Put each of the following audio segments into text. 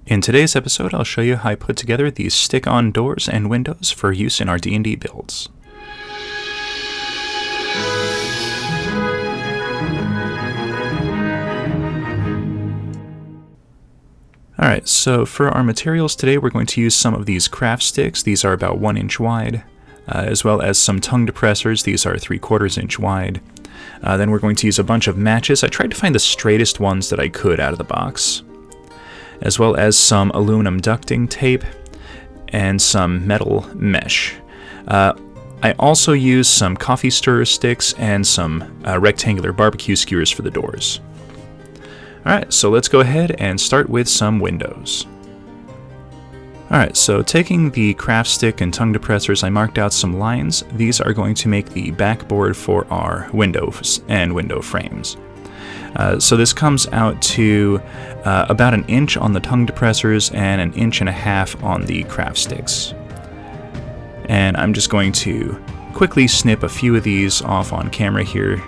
In today's episode, I'll show you how I put together these stick-on doors and windows for use in our D&D builds. Alright, so for our materials today, we're going to use some of these craft sticks. These are about 1 inch wide, as well as some tongue depressors. These are 3/4 inch wide. Then we're going to use a bunch of matches. I tried to find the straightest ones that I could out of the box, as well as some aluminum ducting tape and some metal mesh. I also used some coffee stirrer sticks and some rectangular barbecue skewers for the doors. Alright, so let's go ahead and start with some windows. Alright, so taking the craft stick and tongue depressors, I marked out some lines. These are going to make the backboard for our windows and window frames. So this comes out to about 1 inch on the tongue depressors and 1.5 inches on the craft sticks. And I'm just going to quickly snip a few of these off on camera here.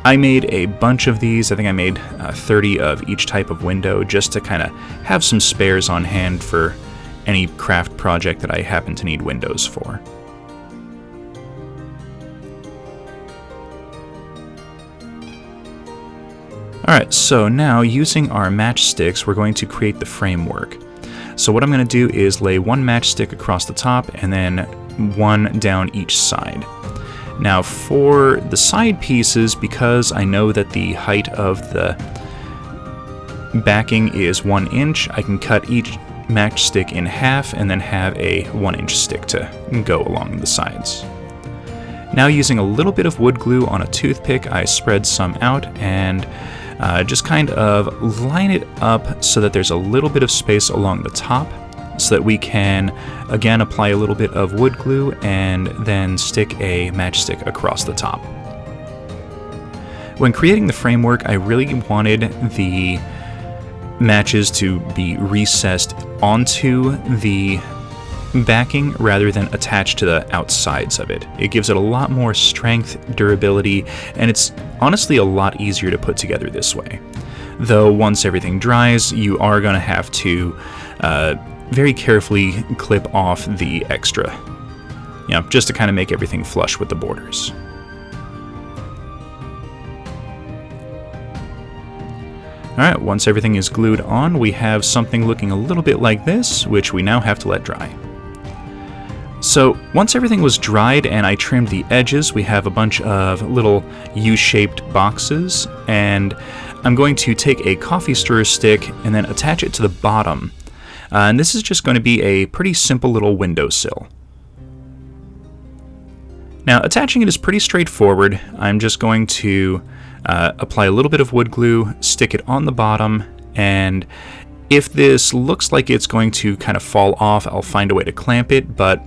I made a bunch of these. I think I made 30 of each type of window just to kind of have some spares on hand for any craft project that I happen to need windows for. Alright, so now using our matchsticks, we're going to create the framework. So what I'm going to do is lay 1 matchstick across the top and then 1 down each side. Now for the side pieces, because I know that the height of the backing is 1 inch, I can cut each matchstick in half and then have a 1 inch stick to go along the sides. Now using a little bit of wood glue on a toothpick, I spread some out and just kind of line it up so that there's a little bit of space along the top, so that we can again apply a little bit of wood glue and then stick a matchstick across the top. When creating the framework, I really wanted the matches to be recessed onto the backing rather than attached to the outsides of it. It gives it a lot more strength, durability, and it's honestly a lot easier to put together this way. Though once everything dries, you are going to have to very carefully clip off the extra, just to kind of make everything flush with the borders. Alright, once everything is glued on, we have something looking a little bit like this, which we now have to let dry. So once everything was dried and I trimmed the edges, we have a bunch of little U-shaped boxes, and I'm going to take a coffee stirrer stick and then attach it to the bottom. And this is just going to be a pretty simple little windowsill. Now attaching it is pretty straightforward. I'm just going to apply a little bit of wood glue, stick it on the bottom, and if this looks like it's going to kind of fall off, I'll find a way to clamp it, but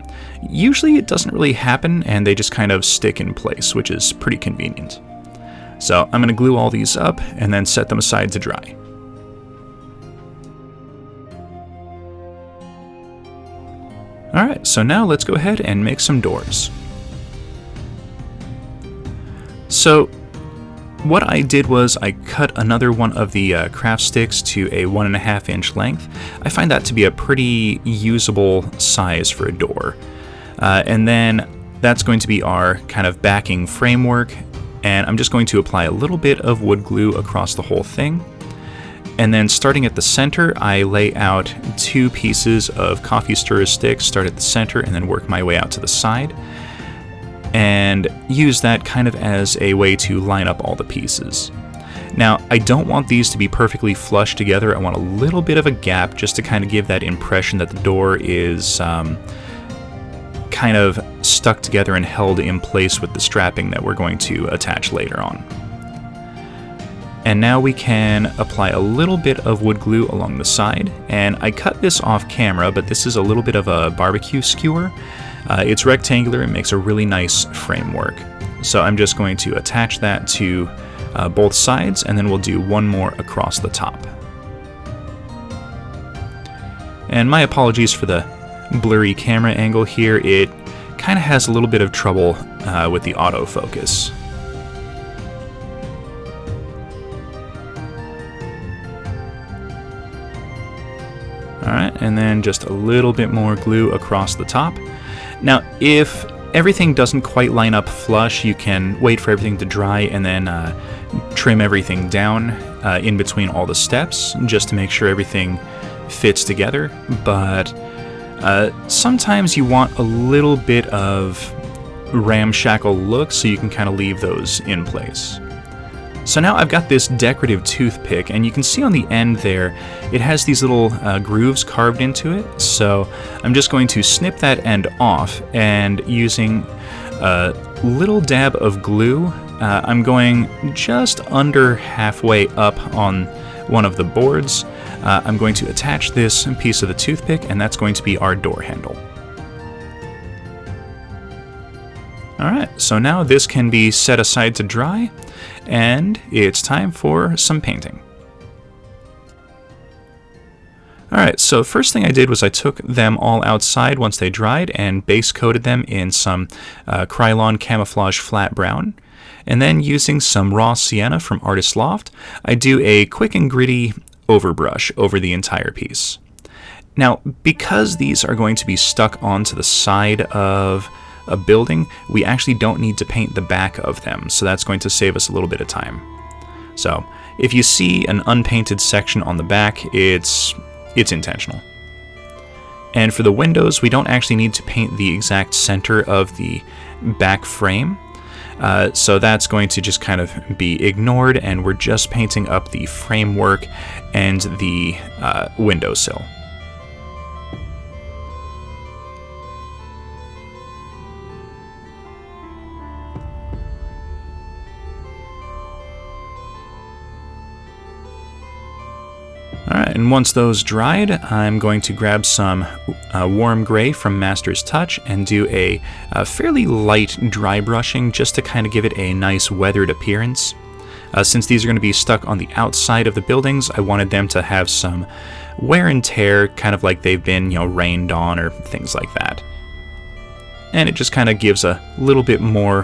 usually it doesn't really happen and they just kind of stick in place, which is pretty convenient. So I'm going to glue all these up and then set them aside to dry. Alright, so now let's go ahead and make some doors. So what I did was I cut another one of the craft sticks to a 1.5 inch length. I find that to be a pretty usable size for a door. And then that's going to be our kind of backing framework, and I'm just going to apply a little bit of wood glue across the whole thing. And then starting at the center, I lay out 2 pieces of coffee stirrer sticks, start at the center and then work my way out to the side, and use that kind of as a way to line up all the pieces. Now, I don't want these to be perfectly flush together. I want a little bit of a gap just to kind of give that impression that the door is kind of stuck together and held in place with the strapping that we're going to attach later on. And now we can apply a little bit of wood glue along the side, and I cut this off camera, but this is a little bit of a barbecue skewer. It's rectangular and makes a really nice framework. So I'm just going to attach that to both sides, and then we'll do one more across the top. And my apologies for the blurry camera angle here. It kind of has a little bit of trouble with the autofocus. Alright, and then just a little bit more glue across the top. Now, if everything doesn't quite line up flush, you can wait for everything to dry and then trim everything down in between all the steps, just to make sure everything fits together. But sometimes you want a little bit of ramshackle look, so you can kind of leave those in place. So now I've got this decorative toothpick, and you can see on the end there, it has these little grooves carved into it. So I'm just going to snip that end off, and using a little dab of glue, I'm going just under halfway up on one of the boards. I'm going to attach this piece of the toothpick, and that's going to be our door handle. Alright, so now this can be set aside to dry, and it's time for some painting. Alright, so first thing I did was I took them all outside once they dried and base coated them in some Krylon Camouflage Flat Brown. And then using some raw sienna from Artist Loft, I do a quick and gritty overbrush over the entire piece. Now, because these are going to be stuck onto the side of a building, we actually don't need to paint the back of them, so that's going to save us a little bit of time. So, if you see an unpainted section on the back, it's intentional. And for the windows, we don't actually need to paint the exact center of the back frame, so that's going to just kind of be ignored, and we're just painting up the framework and the windowsill. Alright, and once those dried, I'm going to grab some warm gray from Master's Touch and do a fairly light dry brushing just to kind of give it a nice weathered appearance. Since these are going to be stuck on the outside of the buildings, I wanted them to have some wear and tear, kind of like they've been, rained on or things like that. And it just kind of gives a little bit more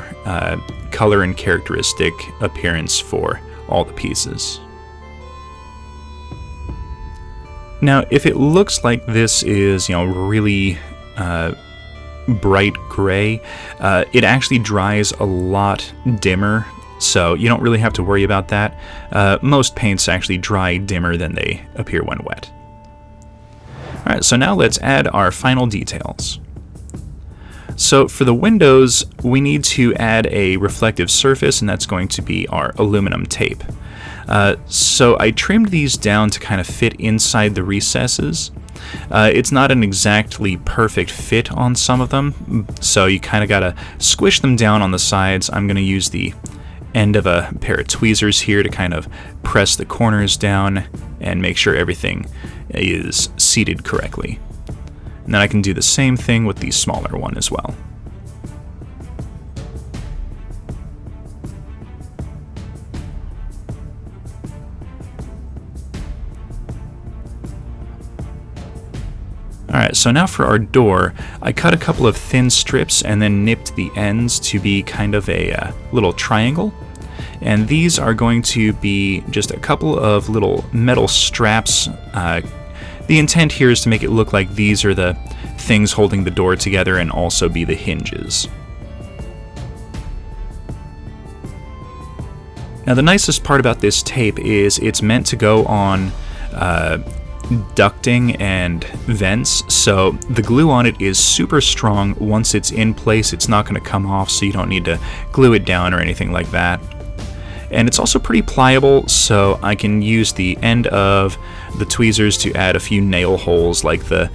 color and characteristic appearance for all the pieces. Now, if it looks like this is, really bright gray, it actually dries a lot dimmer, so you don't really have to worry about that. Most paints actually dry dimmer than they appear when wet. Alright, so now let's add our final details. So for the windows, we need to add a reflective surface, and that's going to be our aluminum tape. So I trimmed these down to kind of fit inside the recesses. It's not an exactly perfect fit on some of them, so you kind of gotta squish them down on the sides. I'm gonna use the end of a pair of tweezers here to kind of press the corners down and make sure everything is seated correctly. And then I can do the same thing with the smaller one as well. Alright, so now for our door, I cut a couple of thin strips and then nipped the ends to be kind of a little triangle. And these are going to be just a couple of little metal straps. The intent here is to make it look like these are the things holding the door together and also be the hinges. Now the nicest part about this tape is it's meant to go on ducting and vents, so the glue on it is super strong. Once it's in place, it's not going to come off, so you don't need to glue it down or anything like that. And it's also pretty pliable, so I can use the end of the tweezers to add a few nail holes, like the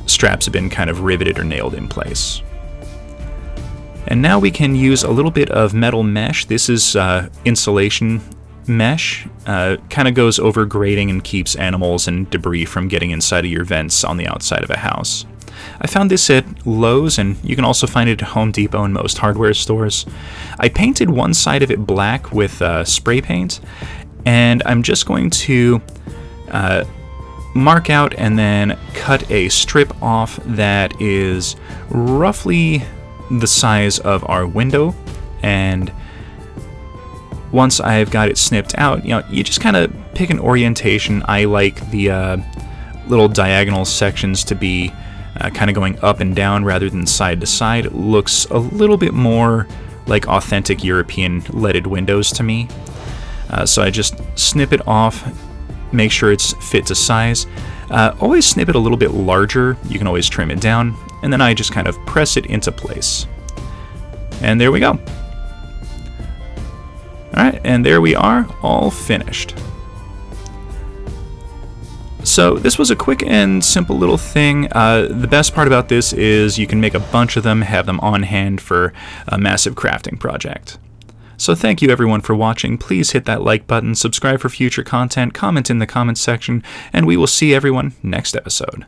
straps have been kind of riveted or nailed in place. And now we can use a little bit of metal mesh. This is insulation mesh. Kind of goes over grating and keeps animals and debris from getting inside of your vents on the outside of a house. I found this at Lowe's, and you can also find it at Home Depot and most hardware stores. I painted one side of it black with spray paint, and I'm just going to mark out and then cut a strip off that is roughly the size of our window. And once I've got it snipped out, you just kind of pick an orientation. I like the little diagonal sections to be kind of going up and down rather than side to side looks a little bit more like authentic European leaded windows to me. So I just snip it off, make sure it's fit to size. Always snip it a little bit larger, you can always trim it down, and then I just kind of press it into place. And there we go. Alright, and there we are, all finished. So this was a quick and simple little thing. The best part about this is you can make a bunch of them, have them on hand for a massive crafting project. So thank you everyone for watching. Please hit that like button, subscribe for future content, comment in the comments section, and we will see everyone next episode.